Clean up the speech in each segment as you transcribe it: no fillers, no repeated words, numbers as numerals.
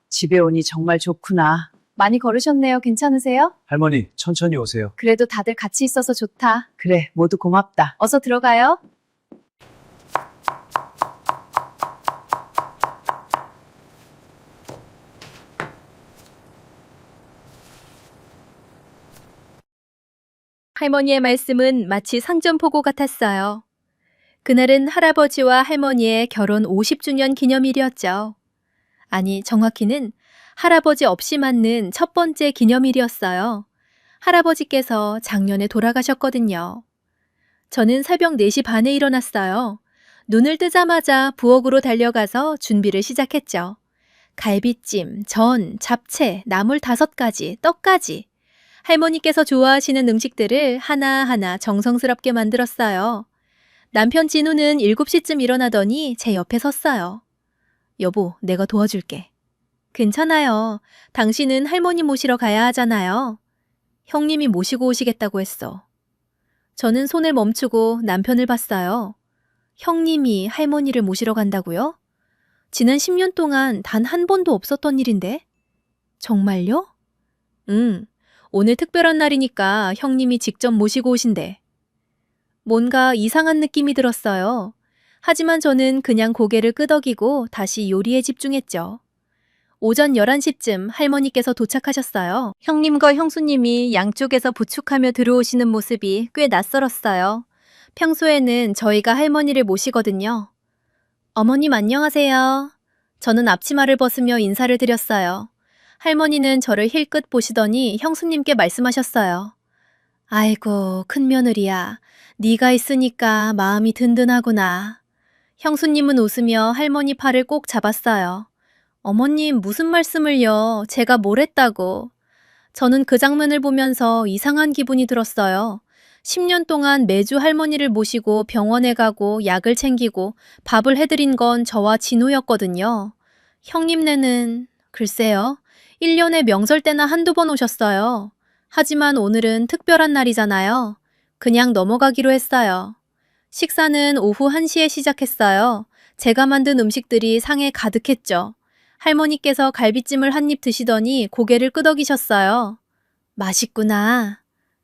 집에 오니 정말 좋구나. 많이 걸으셨네요. 괜찮으세요? 할머니, 천천히 오세요. 그래도 다들 같이 있어서 좋다. 그래, 모두 고맙다. 어서 들어가요. 할머니의 말씀은 마치 상점포고 같았어요. 그날은 할아버지와 할머니의 결혼 50주년 기념일이었죠. 아니, 정확히는 할아버지 없이 맞는 첫 번째 기념일이었어요. 할아버지께서 작년에 돌아가셨거든요. 저는 새벽 4시 반에 일어났어요. 눈을 뜨자마자 부엌으로 달려가서 준비를 시작했죠. 갈비찜, 전, 잡채, 나물 5가지, 떡까지. 할머니께서 좋아하시는 음식들을 하나하나 정성스럽게 만들었어요. 남편 진우는 7시쯤 일어나더니 제 옆에 섰어요. 여보, 내가 도와줄게. 괜찮아요. 당신은 할머니 모시러 가야 하잖아요. 형님이 모시고 오시겠다고 했어. 저는 손을 멈추고 남편을 봤어요. 형님이 할머니를 모시러 간다고요? 지난 10년 동안 단 한 번도 없었던 일인데? 정말요? 응. 오늘 특별한 날이니까 형님이 직접 모시고 오신대. 뭔가 이상한 느낌이 들었어요. 하지만 저는 그냥 고개를 끄덕이고 다시 요리에 집중했죠. 오전 11시쯤 할머니께서 도착하셨어요. 형님과 형수님이 양쪽에서 부축하며 들어오시는 모습이 꽤 낯설었어요. 평소에는 저희가 할머니를 모시거든요. 어머님 안녕하세요. 저는 앞치마를 벗으며 인사를 드렸어요. 할머니는 저를 힐끗 보시더니 형수님께 말씀하셨어요. 아이고, 큰며느리야. 네가 있으니까 마음이 든든하구나. 형수님은 웃으며 할머니 팔을 꼭 잡았어요. 어머님, 무슨 말씀을요? 제가 뭘 했다고. 저는 그 장면을 보면서 이상한 기분이 들었어요. 10년 동안 매주 할머니를 모시고 병원에 가고 약을 챙기고 밥을 해드린 건 저와 진우였거든요. 형님네는 글쎄요. 1년에 명절 때나 한두 번 오셨어요. 하지만 오늘은 특별한 날이잖아요. 그냥 넘어가기로 했어요. 식사는 오후 1시에 시작했어요. 제가 만든 음식들이 상에 가득했죠. 할머니께서 갈비찜을 한 입 드시더니 고개를 끄덕이셨어요. 맛있구나.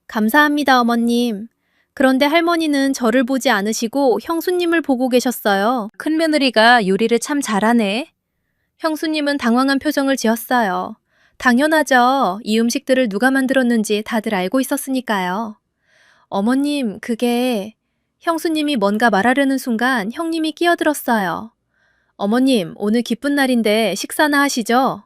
감사합니다, 어머님. 그런데 할머니는 저를 보지 않으시고 형수님을 보고 계셨어요. 큰며느리가 요리를 참 잘하네. 형수님은 당황한 표정을 지었어요. 당연하죠. 이 음식들을 누가 만들었는지 다들 알고 있었으니까요. 어머님, 그게... 형수님이 뭔가 말하려는 순간 형님이 끼어들었어요. 어머님, 오늘 기쁜 날인데 식사나 하시죠?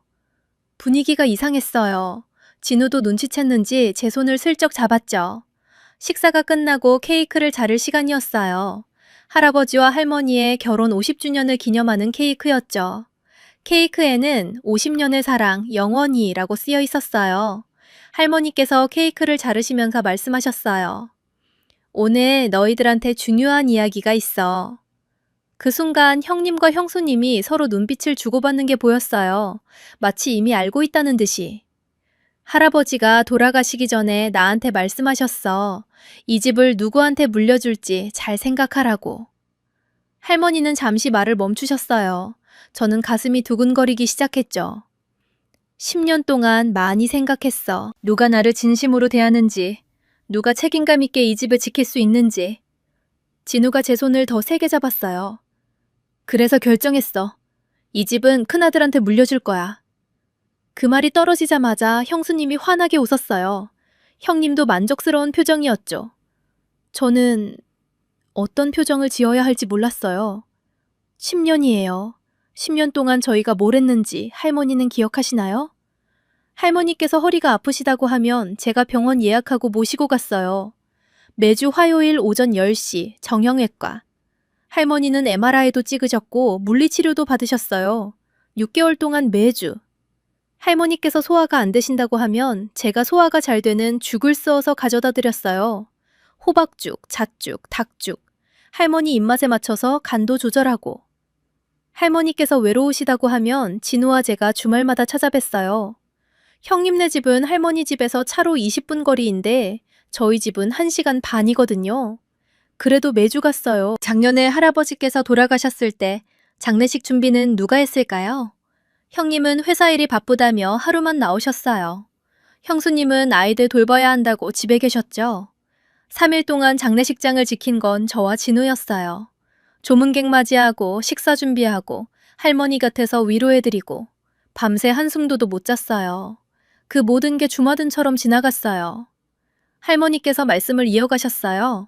분위기가 이상했어요. 진우도 눈치챘는지 제 손을 슬쩍 잡았죠. 식사가 끝나고 케이크를 자를 시간이었어요. 할아버지와 할머니의 결혼 50주년을 기념하는 케이크였죠. 케이크에는 50년의 사랑, 영원히라고 쓰여 있었어요. 할머니께서 케이크를 자르시면서 말씀하셨어요. 오늘 너희들한테 중요한 이야기가 있어. 그 순간 형님과 형수님이 서로 눈빛을 주고받는 게 보였어요. 마치 이미 알고 있다는 듯이. 할아버지가 돌아가시기 전에 나한테 말씀하셨어. 이 집을 누구한테 물려줄지 잘 생각하라고. 할머니는 잠시 말을 멈추셨어요. 저는 가슴이 두근거리기 시작했죠. 10년 동안 많이 생각했어. 누가 나를 진심으로 대하는지, 누가 책임감 있게 이 집을 지킬 수 있는지. 진우가 제 손을 더 세게 잡았어요. 그래서 결정했어. 이 집은 큰아들한테 물려줄 거야. 그 말이 떨어지자마자 형수님이 환하게 웃었어요. 형님도 만족스러운 표정이었죠. 저는 어떤 표정을 지어야 할지 몰랐어요. 10년이에요. 10년 동안 저희가 뭘 했는지 할머니는 기억하시나요? 할머니께서 허리가 아프시다고 하면 제가 병원 예약하고 모시고 갔어요. 매주 화요일 오전 10시 정형외과. 할머니는 MRI도 찍으셨고 물리치료도 받으셨어요. 6개월 동안 매주. 할머니께서 소화가 안 되신다고 하면 제가 소화가 잘 되는 죽을 써서 가져다 드렸어요. 호박죽, 잣죽, 닭죽. 할머니 입맛에 맞춰서 간도 조절하고. 할머니께서 외로우시다고 하면 진우와 제가 주말마다 찾아뵀어요. 형님네 집은 할머니 집에서 차로 20분 거리인데 저희 집은 1시간 반이거든요. 그래도 매주 갔어요. 작년에 할아버지께서 돌아가셨을 때 장례식 준비는 누가 했을까요? 형님은 회사 일이 바쁘다며 하루만 나오셨어요. 형수님은 아이들 돌봐야 한다고 집에 계셨죠. 3일 동안 장례식장을 지킨 건 저와 진우였어요. 조문객 맞이하고 식사 준비하고 할머니 곁에서 위로해드리고 밤새 한숨도도 못 잤어요. 그 모든 게 주마등처럼 지나갔어요. 할머니께서 말씀을 이어가셨어요.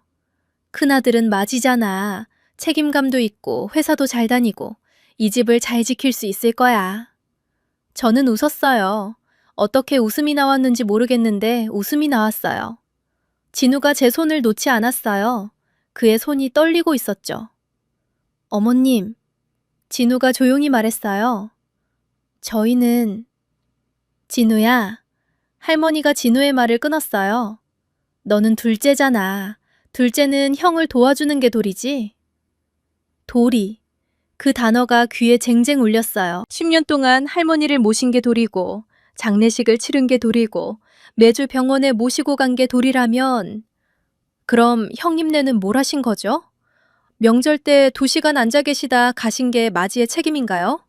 큰아들은 맞이잖아. 책임감도 있고 회사도 잘 다니고 이 집을 잘 지킬 수 있을 거야. 저는 웃었어요. 어떻게 웃음이 나왔는지 모르겠는데 웃음이 나왔어요. 진우가 제 손을 놓지 않았어요. 그의 손이 떨리고 있었죠. 어머님, 진우가 조용히 말했어요. 저희는... 진우야, 할머니가 진우의 말을 끊었어요. 너는 둘째잖아. 둘째는 형을 도와주는 게 도리지? 도리. 그 단어가 귀에 쟁쟁 울렸어요. 10년 동안 할머니를 모신 게 도리고 장례식을 치른 게 도리고 매주 병원에 모시고 간 게 도리라면 그럼 형님네는 뭘 하신 거죠? 명절 때 2시간 앉아 계시다 가신 게 맞이의 책임인가요?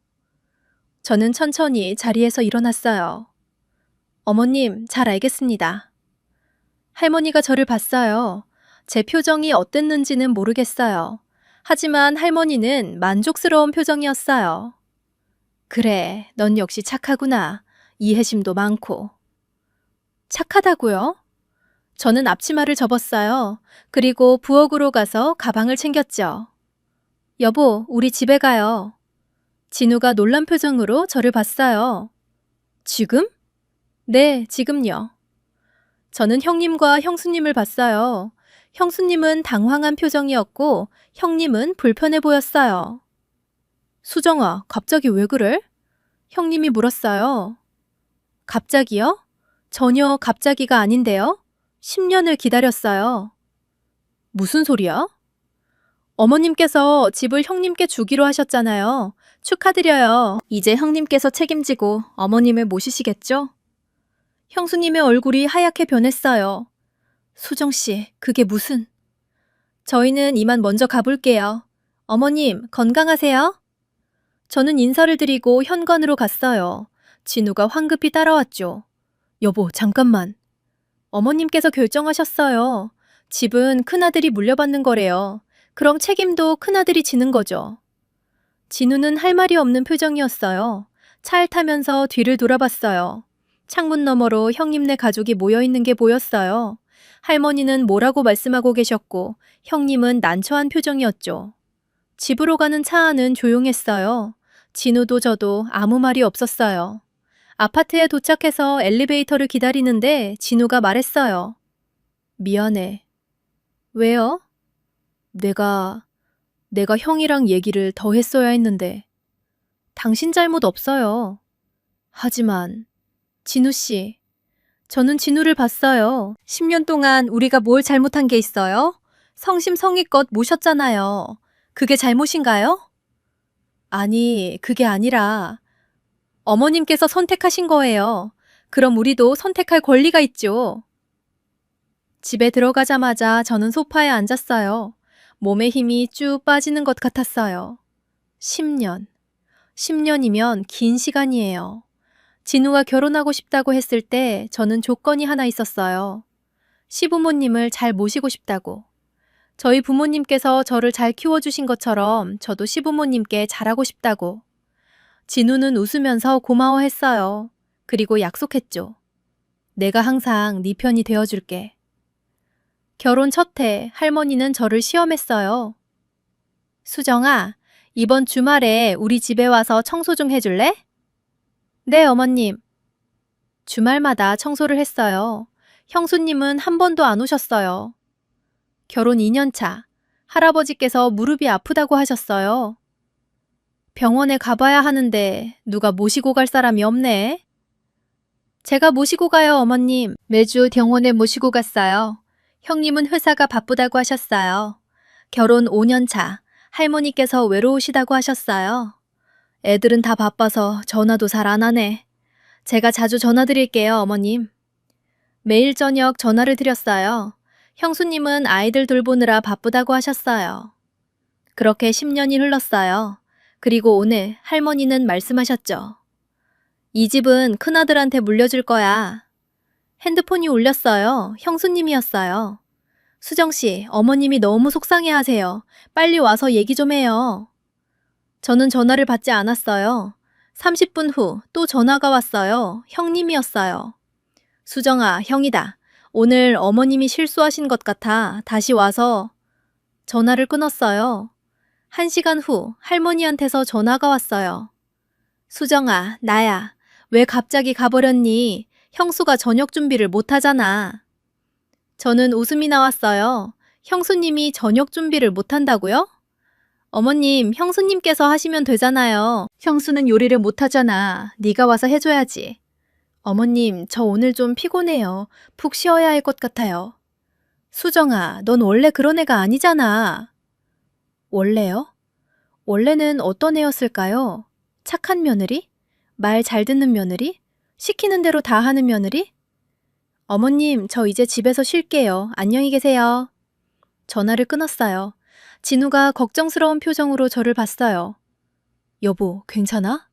저는 천천히 자리에서 일어났어요. 어머님, 잘 알겠습니다. 할머니가 저를 봤어요. 제 표정이 어땠는지는 모르겠어요. 하지만 할머니는 만족스러운 표정이었어요. 그래, 넌 역시 착하구나. 이해심도 많고. 착하다고요? 저는 앞치마를 접었어요. 그리고 부엌으로 가서 가방을 챙겼죠. 여보, 우리 집에 가요. 진우가 놀란 표정으로 저를 봤어요. 지금? 네, 지금요. 저는 형님과 형수님을 봤어요. 형수님은 당황한 표정이었고 형님은 불편해 보였어요. 수정아, 갑자기 왜 그래? 형님이 물었어요. 갑자기요? 전혀 갑자기가 아닌데요. 10년을 기다렸어요. 무슨 소리야? 어머님께서 집을 형님께 주기로 하셨잖아요. 축하드려요. 이제 형님께서 책임지고 어머님을 모시시겠죠? 형수님의 얼굴이 하얗게 변했어요. 수정씨, 그게 무슨... 저희는 이만 먼저 가볼게요. 어머님, 건강하세요? 저는 인사를 드리고 현관으로 갔어요. 진우가 황급히 따라왔죠. 여보, 잠깐만. 어머님께서 결정하셨어요. 집은 큰아들이 물려받는 거래요. 그럼 책임도 큰아들이 지는 거죠. 진우는 할 말이 없는 표정이었어요. 차를 타면서 뒤를 돌아봤어요. 창문 너머로 형님네 가족이 모여있는 게 보였어요. 할머니는 뭐라고 말씀하고 계셨고 형님은 난처한 표정이었죠. 집으로 가는 차 안은 조용했어요. 진우도 저도 아무 말이 없었어요. 아파트에 도착해서 엘리베이터를 기다리는데 진우가 말했어요. 미안해. 왜요? 내가 형이랑 얘기를 더 했어야 했는데. 당신 잘못 없어요. 하지만 진우씨, 저는 진우를 봤어요. 10년 동안 우리가 뭘 잘못한 게 있어요? 성심성의껏 모셨잖아요. 그게 잘못인가요? 아니, 그게 아니라 어머님께서 선택하신 거예요. 그럼 우리도 선택할 권리가 있죠. 집에 들어가자마자 저는 소파에 앉았어요. 몸에 힘이 쭉 빠지는 것 같았어요. 10년. 10년이면 긴 시간이에요. 진우가 결혼하고 싶다고 했을 때 저는 조건이 하나 있었어요. 시부모님을 잘 모시고 싶다고. 저희 부모님께서 저를 잘 키워주신 것처럼 저도 시부모님께 잘하고 싶다고. 진우는 웃으면서 고마워했어요. 그리고 약속했죠. 내가 항상 네 편이 되어줄게. 결혼 첫 해 할머니는 저를 시험했어요. 수정아, 이번 주말에 우리 집에 와서 청소 좀 해줄래? 네, 어머님. 주말마다 청소를 했어요. 형수님은 한 번도 안 오셨어요. 결혼 2년 차, 할아버지께서 무릎이 아프다고 하셨어요. 병원에 가봐야 하는데 누가 모시고 갈 사람이 없네. 제가 모시고 가요, 어머님. 매주 병원에 모시고 갔어요. 형님은 회사가 바쁘다고 하셨어요. 결혼 5년 차, 할머니께서 외로우시다고 하셨어요. 애들은 다 바빠서 전화도 잘 안 하네. 제가 자주 전화 드릴게요, 어머님. 매일 저녁 전화를 드렸어요. 형수님은 아이들 돌보느라 바쁘다고 하셨어요. 그렇게 10년이 흘렀어요. 그리고 오늘 할머니는 말씀하셨죠. 이 집은 큰아들한테 물려줄 거야. 핸드폰이 울렸어요. 형수님이었어요. 수정씨, 어머님이 너무 속상해 하세요. 빨리 와서 얘기 좀 해요. 저는 전화를 받지 않았어요. 30분 후 또 전화가 왔어요. 형님이었어요. 수정아, 형이다. 오늘 어머님이 실수하신 것 같아. 다시 와서. 전화를 끊었어요. 1시간 후 할머니한테서 전화가 왔어요. 수정아, 나야. 왜 갑자기 가버렸니? 형수가 저녁 준비를 못하잖아. 저는 웃음이 나왔어요. 형수님이 저녁 준비를 못한다고요? 어머님, 형수님께서 하시면 되잖아요. 형수는 요리를 못하잖아. 네가 와서 해줘야지. 어머님, 저 오늘 좀 피곤해요. 푹 쉬어야 할 것 같아요. 수정아, 넌 원래 그런 애가 아니잖아. 원래요? 원래는 어떤 애였을까요? 착한 며느리? 말 잘 듣는 며느리? 시키는 대로 다 하는 며느리? 어머님, 저 이제 집에서 쉴게요. 안녕히 계세요. 전화를 끊었어요. 진우가 걱정스러운 표정으로 저를 봤어요. 여보, 괜찮아?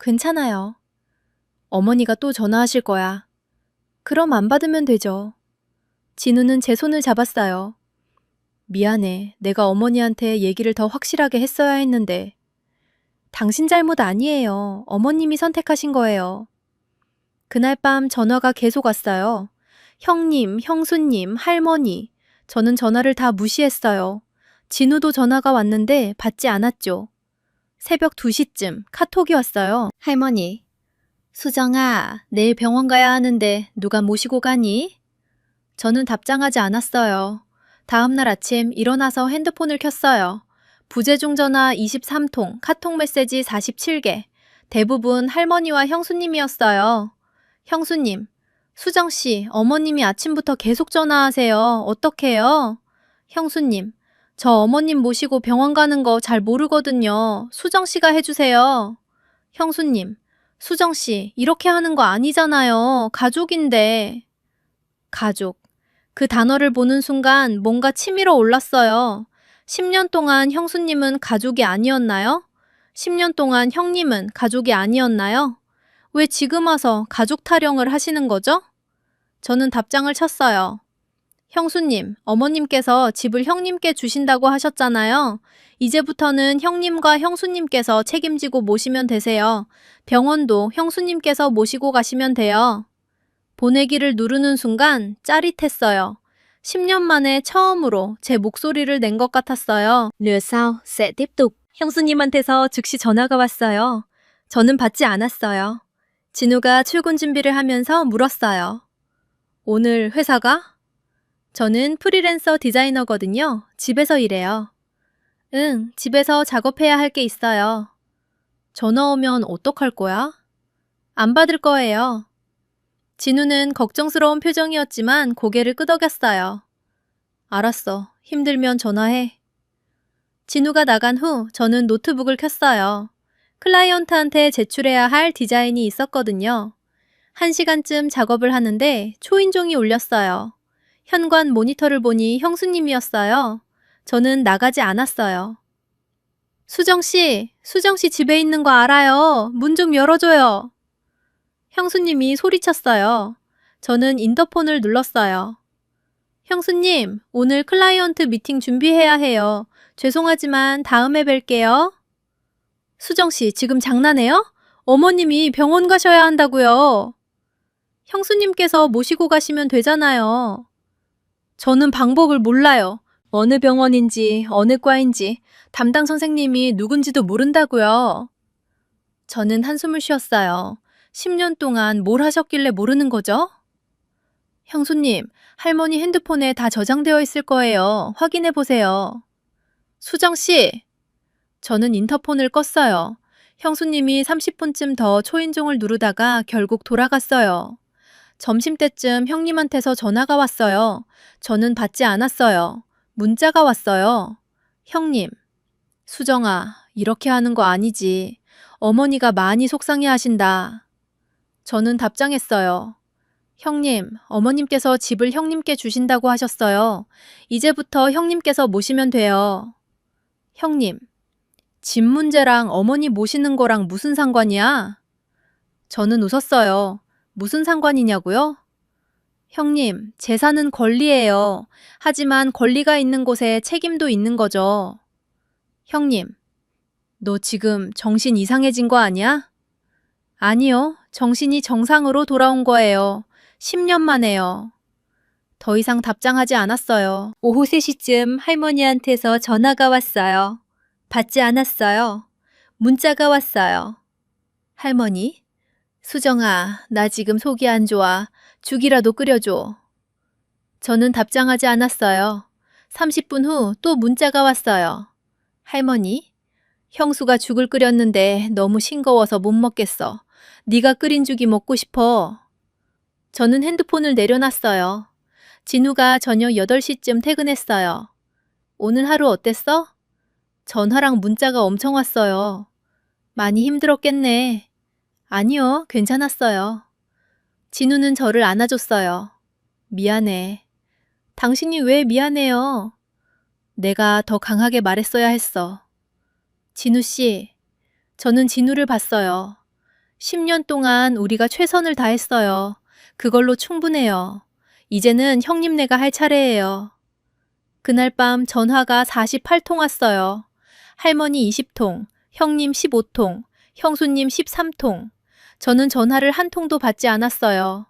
괜찮아요. 어머니가 또 전화하실 거야. 그럼 안 받으면 되죠. 진우는 제 손을 잡았어요. 미안해. 내가 어머니한테 얘기를 더 확실하게 했어야 했는데. 당신 잘못 아니에요. 어머님이 선택하신 거예요. 그날 밤 전화가 계속 왔어요. 형님, 형수님, 할머니. 저는 전화를 다 무시했어요. 진우도 전화가 왔는데 받지 않았죠. 새벽 2시쯤 카톡이 왔어요. 할머니. 수정아, 내일 병원 가야 하는데 누가 모시고 가니? 저는 답장하지 않았어요. 다음날 아침 일어나서 핸드폰을 켰어요. 부재중 전화 23통, 카톡 메시지 47개. 대부분 할머니와 형수님이었어요. 형수님, 수정씨, 어머님이 아침부터 계속 전화하세요. 어떡해요? 형수님, 저 어머님 모시고 병원 가는 거 잘 모르거든요. 수정씨가 해주세요. 형수님, 수정씨, 이렇게 하는 거 아니잖아요. 가족인데. 가족. 그 단어를 보는 순간 뭔가 치밀어 올랐어요. 10년 동안 형수님은 가족이 아니었나요? 10년 동안 형님은 가족이 아니었나요? 왜 지금 와서 가족 타령을 하시는 거죠? 저는 답장을 쳤어요. 형수님, 어머님께서 집을 형님께 주신다고 하셨잖아요. 이제부터는 형님과 형수님께서 책임지고 모시면 되세요. 병원도 형수님께서 모시고 가시면 돼요. 보내기를 누르는 순간 짜릿했어요. 10년 만에 처음으로 제 목소리를 낸 것 같았어요. Nửa sau sẽ tiếp tục. 형수님한테서 즉시 전화가 왔어요. 저는 받지 않았어요. 진우가 출근 준비를 하면서 물었어요. 오늘 회사가? 저는 프리랜서 디자이너거든요. 집에서 일해요. 응, 집에서 작업해야 할 게 있어요. 전화 오면 어떡할 거야? 안 받을 거예요. 진우는 걱정스러운 표정이었지만 고개를 끄덕였어요. 알았어. 힘들면 전화해. 진우가 나간 후 저는 노트북을 켰어요. 클라이언트한테 제출해야 할 디자인이 있었거든요. 1시간쯤 작업을 하는데 초인종이 울렸어요. 현관 모니터를 보니 형수님이었어요. 저는 나가지 않았어요. 수정씨 집에 있는 거 알아요. 문 좀 열어줘요. 형수님이 소리쳤어요. 저는 인터폰을 눌렀어요. 형수님, 오늘 클라이언트 미팅 준비해야 해요. 죄송하지만 다음에 뵐게요. 수정씨, 지금 장난해요? 어머님이 병원 가셔야 한다고요. 형수님께서 모시고 가시면 되잖아요. 저는 방법을 몰라요. 어느 병원인지, 어느 과인지, 담당 선생님이 누군지도 모른다고요. 저는 한숨을 쉬었어요. 10년 동안 뭘 하셨길래 모르는 거죠? 형수님, 할머니 핸드폰에 다 저장되어 있을 거예요. 확인해 보세요. 수정씨! 저는 인터폰을 껐어요. 형수님이 30분쯤 더 초인종을 누르다가 결국 돌아갔어요. 점심때쯤 형님한테서 전화가 왔어요. 저는 받지 않았어요. 문자가 왔어요. 형님, 수정아, 이렇게 하는 거 아니지. 어머니가 많이 속상해 하신다. 저는 답장했어요. 형님, 어머님께서 집을 형님께 주신다고 하셨어요. 이제부터 형님께서 모시면 돼요. 형님, 집 문제랑 어머니 모시는 거랑 무슨 상관이야? 저는 웃었어요. 무슨 상관이냐고요? 형님, 재산은 권리예요. 하지만 권리가 있는 곳에 책임도 있는 거죠. 형님, 너 지금 정신 이상해진 거 아니야? 아니요, 정신이 정상으로 돌아온 거예요. 10년 만에요. 더 이상 답장하지 않았어요. 오후 3시쯤 할머니한테서 전화가 왔어요. 받지 않았어요. 문자가 왔어요. 할머니, 수정아, 나 지금 속이 안 좋아. 죽이라도 끓여줘. 저는 답장하지 않았어요. 30분 후 또 문자가 왔어요. 할머니, 형수가 죽을 끓였는데 너무 싱거워서 못 먹겠어. 네가 끓인 죽이 먹고 싶어. 저는 핸드폰을 내려놨어요. 진우가 저녁 8시쯤 퇴근했어요. 오늘 하루 어땠어? 전화랑 문자가 엄청 왔어요. 많이 힘들었겠네. 아니요, 괜찮았어요. 진우는 저를 안아줬어요. 미안해. 당신이 왜 미안해요? 내가 더 강하게 말했어야 했어. 진우 씨, 저는 진우를 봤어요. 10년 동안 우리가 최선을 다했어요. 그걸로 충분해요. 이제는 형님네가 할 차례예요. 그날 밤 전화가 48통 왔어요. 할머니 20통, 형님 15통, 형수님 13통. 저는 전화를 한 통도 받지 않았어요.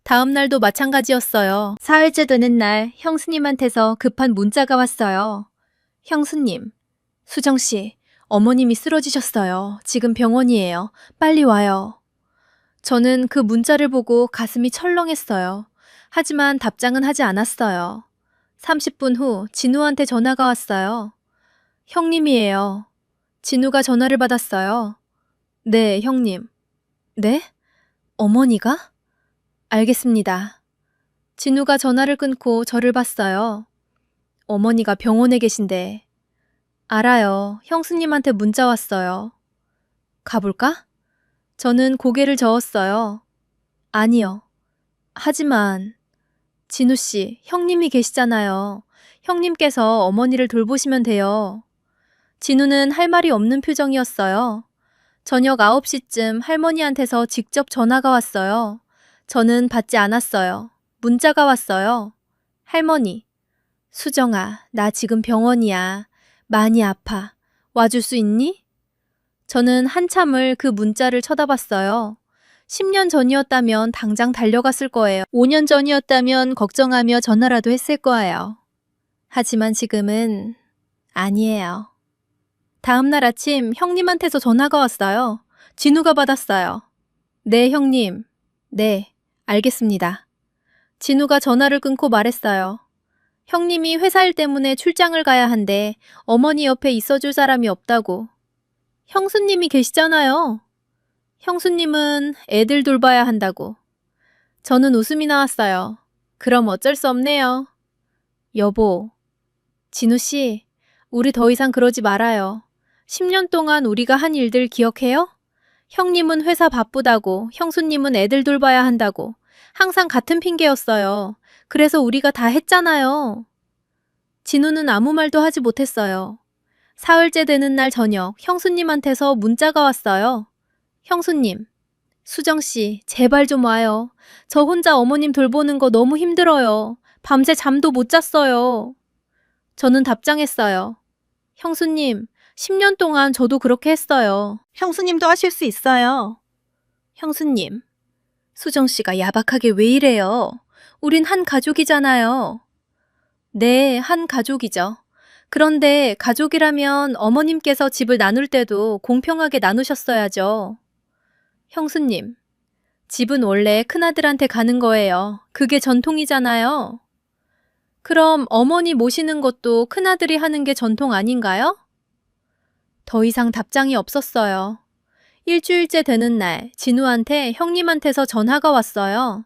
다음 날도 마찬가지였어요. 사흘째 되는 날 형수님한테서 급한 문자가 왔어요. 형수님, 수정씨, 어머님이 쓰러지셨어요. 지금 병원이에요. 빨리 와요. 저는 그 문자를 보고 가슴이 철렁했어요. 하지만 답장은 하지 않았어요. 30분 후 진우한테 전화가 왔어요. 형님이에요. 진우가 전화를 받았어요. 네, 형님. 네? 어머니가? 알겠습니다. 진우가 전화를 끊고 저를 봤어요. 어머니가 병원에 계신데. 알아요. 형수님한테 문자 왔어요. 가볼까? 저는 고개를 저었어요. 아니요. 하지만 진우 씨, 형님이 계시잖아요. 형님께서 어머니를 돌보시면 돼요. 진우는 할 말이 없는 표정이었어요. 저녁 9시쯤 할머니한테서 직접 전화가 왔어요. 저는 받지 않았어요. 문자가 왔어요. 할머니, 수정아, 나 지금 병원이야. 많이 아파. 와줄 수 있니? 저는 한참을 그 문자를 쳐다봤어요. 10년 전이었다면 당장 달려갔을 거예요. 5년 전이었다면 걱정하며 전화라도 했을 거예요. 하지만 지금은 아니에요. 다음 날 아침 형님한테서 전화가 왔어요. 진우가 받았어요. 네, 형님. 네, 알겠습니다. 진우가 전화를 끊고 말했어요. 형님이 회사 일 때문에 출장을 가야 한대 어머니 옆에 있어줄 사람이 없다고. 형수님이 계시잖아요. 형수님은 애들 돌봐야 한다고. 저는 웃음이 나왔어요. 그럼 어쩔 수 없네요. 여보, 진우 씨, 우리 더 이상 그러지 말아요. 10년 동안 우리가 한 일들 기억해요? 형님은 회사 바쁘다고, 형수님은 애들 돌봐야 한다고. 항상 같은 핑계였어요. 그래서 우리가 다 했잖아요. 진우는 아무 말도 하지 못했어요. 사흘째 되는 날 저녁 형수님한테서 문자가 왔어요. 형수님, 수정씨, 제발 좀 와요. 저 혼자 어머님 돌보는 거 너무 힘들어요. 밤새 잠도 못 잤어요. 저는 답장했어요. 형수님, 10년 동안 저도 그렇게 했어요. 형수님도 하실 수 있어요. 형수님, 수정씨가 야박하게 왜 이래요? 우린 한 가족이잖아요. 네, 한 가족이죠. 그런데 가족이라면 어머님께서 집을 나눌 때도 공평하게 나누셨어야죠. 형수님, 집은 원래 큰아들한테 가는 거예요. 그게 전통이잖아요. 그럼 어머니 모시는 것도 큰아들이 하는 게 전통 아닌가요? 더 이상 답장이 없었어요. 일주일째 되는 날 진우한테 형님한테서 전화가 왔어요.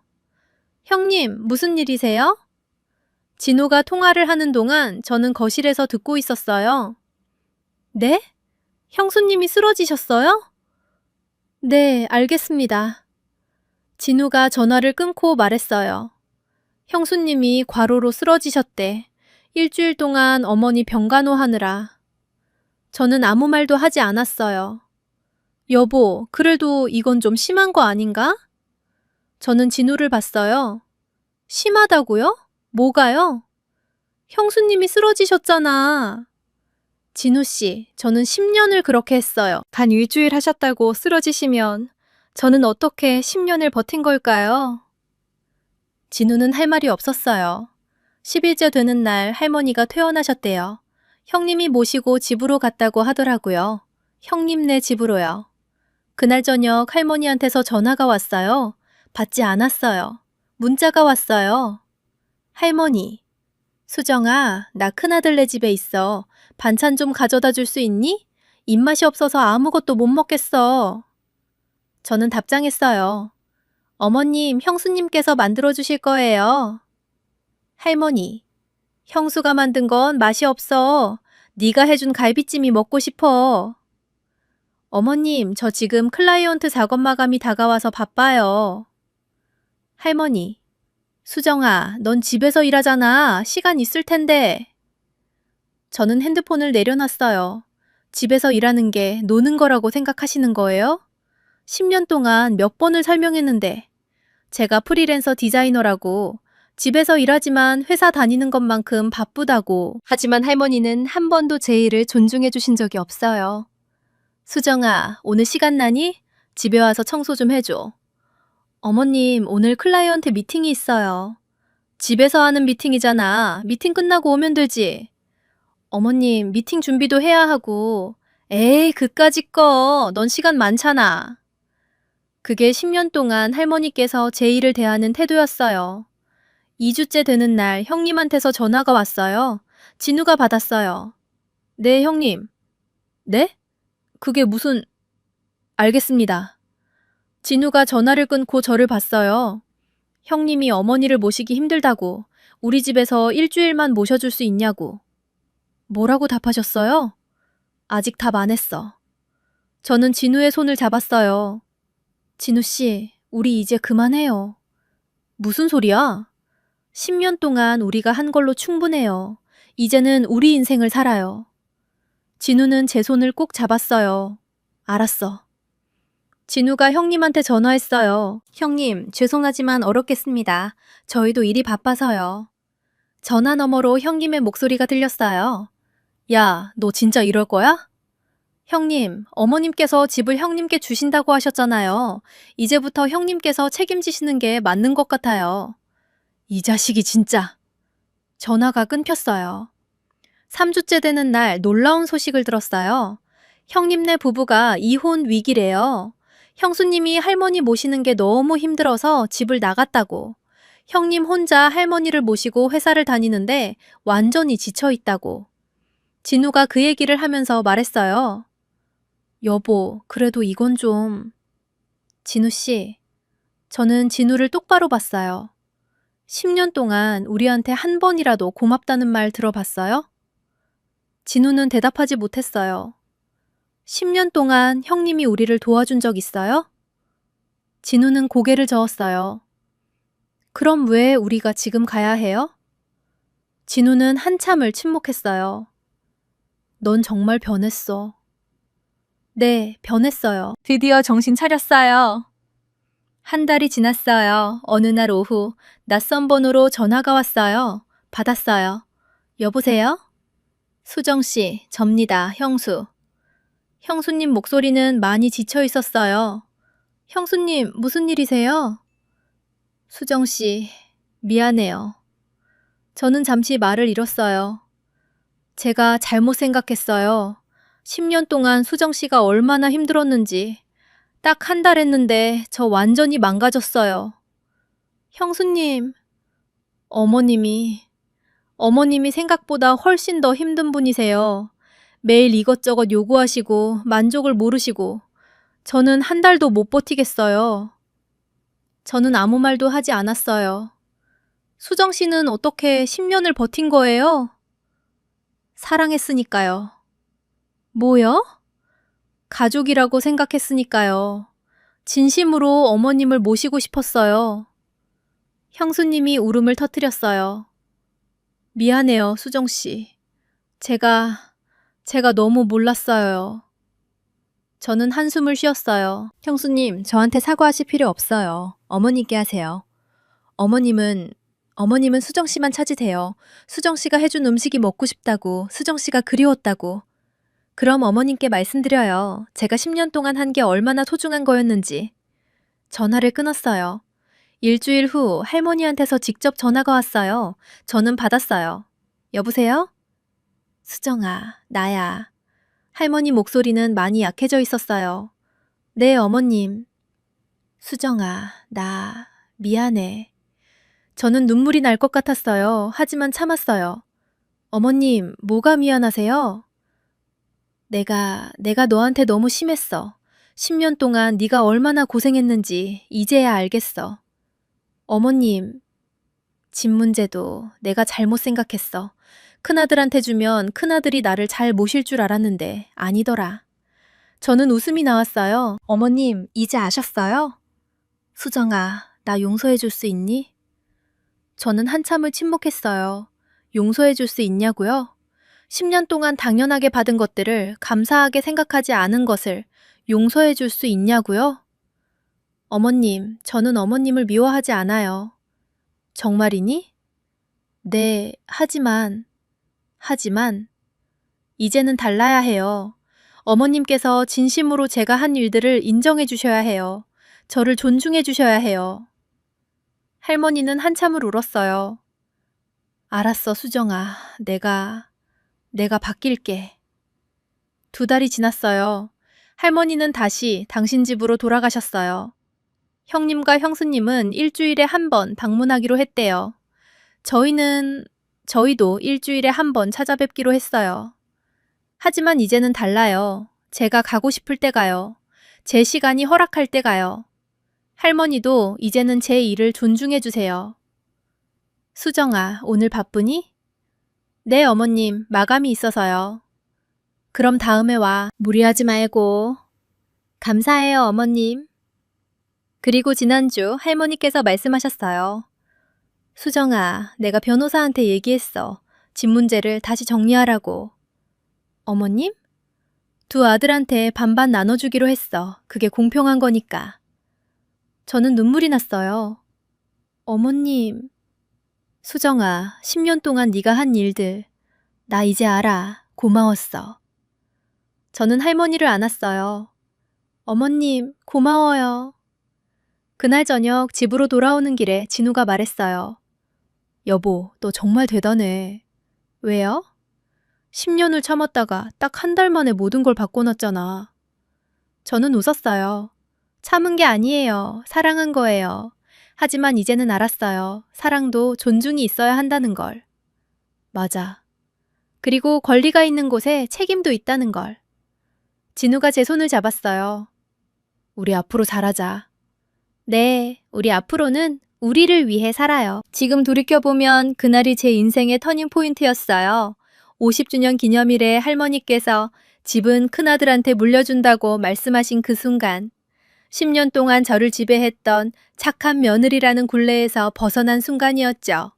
형님, 무슨 일이세요? 진우가 통화를 하는 동안 저는 거실에서 듣고 있었어요. 네? 형수님이 쓰러지셨어요? 네, 알겠습니다. 진우가 전화를 끊고 말했어요. 형수님이 과로로 쓰러지셨대. 일주일 동안 어머니 병간호 하느라. 저는 아무 말도 하지 않았어요. 여보, 그래도 이건 좀 심한 거 아닌가? 저는 진우를 봤어요. 심하다고요? 뭐가요? 형수님이 쓰러지셨잖아. 진우 씨, 저는 10년을 그렇게 했어요. 단 일주일 하셨다고 쓰러지시면 저는 어떻게 10년을 버틴 걸까요? 진우는 할 말이 없었어요. 10일째 되는 날 할머니가 퇴원하셨대요. 형님이 모시고 집으로 갔다고 하더라고요. 형님네 집으로요. 그날 저녁 할머니한테서 전화가 왔어요. 받지 않았어요. 문자가 왔어요. 할머니, 수정아, 나 큰아들네 집에 있어. 반찬 좀 가져다 줄 수 있니? 입맛이 없어서 아무것도 못 먹겠어. 저는 답장했어요. 어머님, 형수님께서 만들어 주실 거예요. 할머니, 형수가 만든 건 맛이 없어. 네가 해준 갈비찜이 먹고 싶어. 어머님, 저 지금 클라이언트 작업 마감이 다가와서 바빠요. 할머니, 수정아, 넌 집에서 일하잖아. 시간 있을 텐데. 저는 핸드폰을 내려놨어요. 집에서 일하는 게 노는 거라고 생각하시는 거예요? 10년 동안 몇 번을 설명했는데 제가 프리랜서 디자이너라고 집에서 일하지만 회사 다니는 것만큼 바쁘다고. 하지만 할머니는 한 번도 제 일을 존중해 주신 적이 없어요. 수정아, 오늘 시간 나니? 집에 와서 청소 좀 해줘. 어머님, 오늘 클라이언트 미팅이 있어요. 집에서 하는 미팅이잖아. 미팅 끝나고 오면 되지. 어머님, 미팅 준비도 해야 하고. 에이, 그까짓 거. 넌 시간 많잖아. 그게 10년 동안 할머니께서 제 일을 대하는 태도였어요. 2주째 되는 날 형님한테서 전화가 왔어요. 진우가 받았어요. 네, 형님. 네? 그게 무슨... 알겠습니다. 진우가 전화를 끊고 저를 봤어요. 형님이 어머니를 모시기 힘들다고 우리 집에서 일주일만 모셔줄 수 있냐고. 뭐라고 답하셨어요? 아직 답 안 했어. 저는 진우의 손을 잡았어요. 진우 씨, 우리 이제 그만해요. 무슨 소리야? 10년 동안 우리가 한 걸로 충분해요. 이제는 우리 인생을 살아요. 진우는 제 손을 꼭 잡았어요. 알았어. 진우가 형님한테 전화했어요. 형님, 죄송하지만 어렵겠습니다. 저희도 일이 바빠서요. 전화 너머로 형님의 목소리가 들렸어요. 야, 너 진짜 이럴 거야? 형님, 어머님께서 집을 형님께 주신다고 하셨잖아요. 이제부터 형님께서 책임지시는 게 맞는 것 같아요. 이 자식이 진짜. 전화가 끊겼어요. 3주째 되는 날 놀라운 소식을 들었어요. 형님네 부부가 이혼 위기래요. 형수님이 할머니 모시는 게 너무 힘들어서 집을 나갔다고. 형님 혼자 할머니를 모시고 회사를 다니는데 완전히 지쳐 있다고. 진우가 그 얘기를 하면서 말했어요. 여보, 그래도 이건 좀... 진우 씨, 저는 진우를 똑바로 봤어요. 10년 동안 우리한테 한 번이라도 고맙다는 말 들어봤어요? 진우는 대답하지 못했어요. 10년 동안 형님이 우리를 도와준 적 있어요? 진우는 고개를 저었어요. 그럼 왜 우리가 지금 가야 해요? 진우는 한참을 침묵했어요. 넌 정말 변했어. 네, 변했어요. 드디어 정신 차렸어요. 한 달이 지났어요. 어느 날 오후 낯선 번호로 전화가 왔어요. 받았어요. 여보세요? 수정 씨, 접니다. 형수. 형수님 목소리는 많이 지쳐 있었어요. 형수님, 무슨 일이세요? 수정 씨, 미안해요. 저는 잠시 말을 잃었어요. 제가 잘못 생각했어요. 10년 동안 수정 씨가 얼마나 힘들었는지. 딱 한 달 했는데 저 완전히 망가졌어요. 형수님, 어머님이 생각보다 훨씬 더 힘든 분이세요. 매일 이것저것 요구하시고 만족을 모르시고 저는 한 달도 못 버티겠어요. 저는 아무 말도 하지 않았어요. 수정 씨는 어떻게 10년을 버틴 거예요? 사랑했으니까요. 뭐요? 가족이라고 생각했으니까요. 진심으로 어머님을 모시고 싶었어요. 형수님이 울음을 터뜨렸어요. 미안해요, 수정 씨. 제가 너무 몰랐어요. 저는 한숨을 쉬었어요. 형수님, 저한테 사과하실 필요 없어요. 어머니께 하세요. 어머님은 수정 씨만 찾으세요. 수정 씨가 해준 음식이 먹고 싶다고, 수정 씨가 그리웠다고. 그럼 어머님께 말씀드려요. 제가 10년 동안 한 게 얼마나 소중한 거였는지. 전화를 끊었어요. 일주일 후 할머니한테서 직접 전화가 왔어요. 저는 받았어요. 여보세요? 수정아, 나야. 할머니 목소리는 많이 약해져 있었어요. 네, 어머님. 수정아, 나 미안해. 저는 눈물이 날 것 같았어요. 하지만 참았어요. 어머님, 뭐가 미안하세요? 내가 너한테 너무 심했어. 10년 동안 네가 얼마나 고생했는지 이제야 알겠어. 어머님, 집 문제도 내가 잘못 생각했어. 큰아들한테 주면 큰아들이 나를 잘 모실 줄 알았는데 아니더라. 저는 웃음이 나왔어요. 어머님, 이제 아셨어요? 수정아, 나 용서해 줄 수 있니? 저는 한참을 침묵했어요. 용서해 줄 수 있냐고요? 10년 동안 당연하게 받은 것들을 감사하게 생각하지 않은 것을 용서해 줄 수 있냐고요? 어머님, 저는 어머님을 미워하지 않아요. 정말이니? 네, 하지만, 이제는 달라야 해요. 어머님께서 진심으로 제가 한 일들을 인정해 주셔야 해요. 저를 존중해 주셔야 해요. 할머니는 한참을 울었어요. 알았어, 수정아. 내가 바뀔게. 2달이 지났어요. 할머니는 다시 당신 집으로 돌아가셨어요. 형님과 형수님은 일주일에 한 번 방문하기로 했대요. 저희도 일주일에 한 번 찾아뵙기로 했어요. 하지만 이제는 달라요. 제가 가고 싶을 때 가요. 제 시간이 허락할 때 가요. 할머니도 이제는 제 일을 존중해 주세요. 수정아, 오늘 바쁘니? 네, 어머님, 마감이 있어서요. 그럼 다음에 와. 무리하지 말고. 감사해요, 어머님. 그리고 지난주 할머니께서 말씀하셨어요. 수정아, 내가 변호사한테 얘기했어. 집 문제를 다시 정리하라고. 어머님? 2 아들한테 반반 나눠주기로 했어. 그게 공평한 거니까. 저는 눈물이 났어요. 어머님. 수정아, 10년 동안 네가 한 일들. 나 이제 알아. 고마웠어. 저는 할머니를 안았어요. 어머님, 고마워요. 그날 저녁 집으로 돌아오는 길에 진우가 말했어요. 여보, 너 정말 대단해. 왜요? 10년을 참았다가 딱 1달 만에 모든 걸 바꿔놨잖아. 저는 웃었어요. 참은 게 아니에요. 사랑한 거예요. 하지만 이제는 알았어요. 사랑도 존중이 있어야 한다는 걸. 맞아. 그리고 권리가 있는 곳에 책임도 있다는 걸. 진우가 제 손을 잡았어요. 우리 앞으로 잘하자. 네, 우리 앞으로는 우리를 위해 살아요. 지금 돌이켜보면 그날이 제 인생의 터닝포인트였어요. 50주년 기념일에 할머니께서 집은 큰아들한테 물려준다고 말씀하신 그 순간, 10년 동안 저를 지배했던 착한 며느리라는 굴레에서 벗어난 순간이었죠.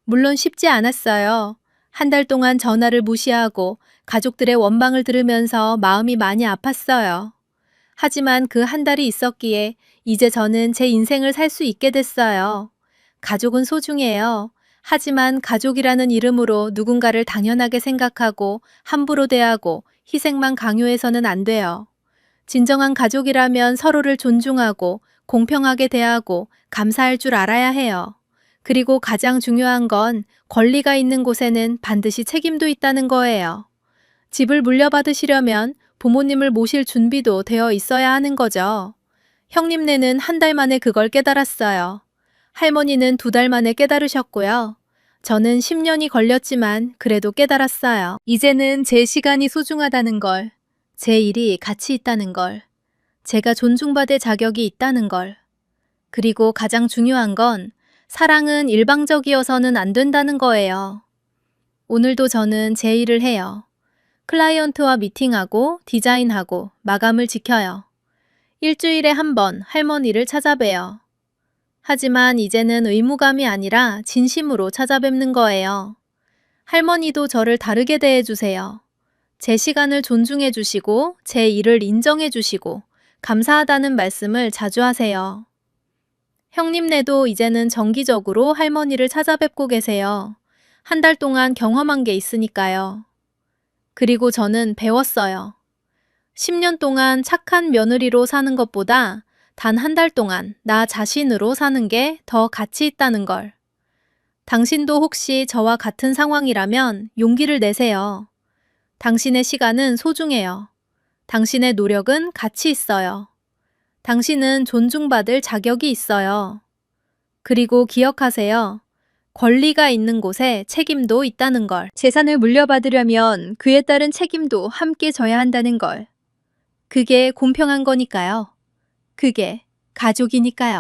물론 쉽지 않았어요. 1달 동안 전화를 무시하고 가족들의 원망을 들으면서 마음이 많이 아팠어요. 하지만 그 1달이 있었기에 이제 저는 제 인생을 살 수 있게 됐어요. 가족은 소중해요. 하지만 가족이라는 이름으로 누군가를 당연하게 생각하고 함부로 대하고 희생만 강요해서는 안 돼요. 진정한 가족이라면 서로를 존중하고 공평하게 대하고 감사할 줄 알아야 해요. 그리고 가장 중요한 건 권리가 있는 곳에는 반드시 책임도 있다는 거예요. 집을 물려받으시려면 부모님을 모실 준비도 되어 있어야 하는 거죠. 형님네는 1달 만에 그걸 깨달았어요. 할머니는 2달 만에 깨달으셨고요. 저는 10년이 걸렸지만 그래도 깨달았어요. 이제는 제 시간이 소중하다는 걸, 제 일이 가치 있다는 걸, 제가 존중받을 자격이 있다는 걸, 그리고 가장 중요한 건 사랑은 일방적이어서는 안 된다는 거예요. 오늘도 저는 제 일을 해요. 클라이언트와 미팅하고 디자인하고 마감을 지켜요. 일주일에 한 번 할머니를 찾아봬요. 하지만 이제는 의무감이 아니라 진심으로 찾아뵙는 거예요. 할머니도 저를 다르게 대해주세요. 제 시간을 존중해 주시고 제 일을 인정해 주시고 감사하다는 말씀을 자주 하세요. 형님네도 이제는 정기적으로 할머니를 찾아뵙고 계세요. 한 달 동안 경험한 게 있으니까요. 그리고 저는 배웠어요. 10년 동안 착한 며느리로 사는 것보다 단 한 달 동안 나 자신으로 사는 게 더 가치 있다는 걸. 당신도 혹시 저와 같은 상황이라면 용기를 내세요. 당신의 시간은 소중해요. 당신의 노력은 가치 있어요. 당신은 존중받을 자격이 있어요. 그리고 기억하세요. 권리가 있는 곳에 책임도 있다는 걸. 재산을 물려받으려면 그에 따른 책임도 함께 져야 한다는 걸. 그게 공평한 거니까요. 그게 가족이니까요.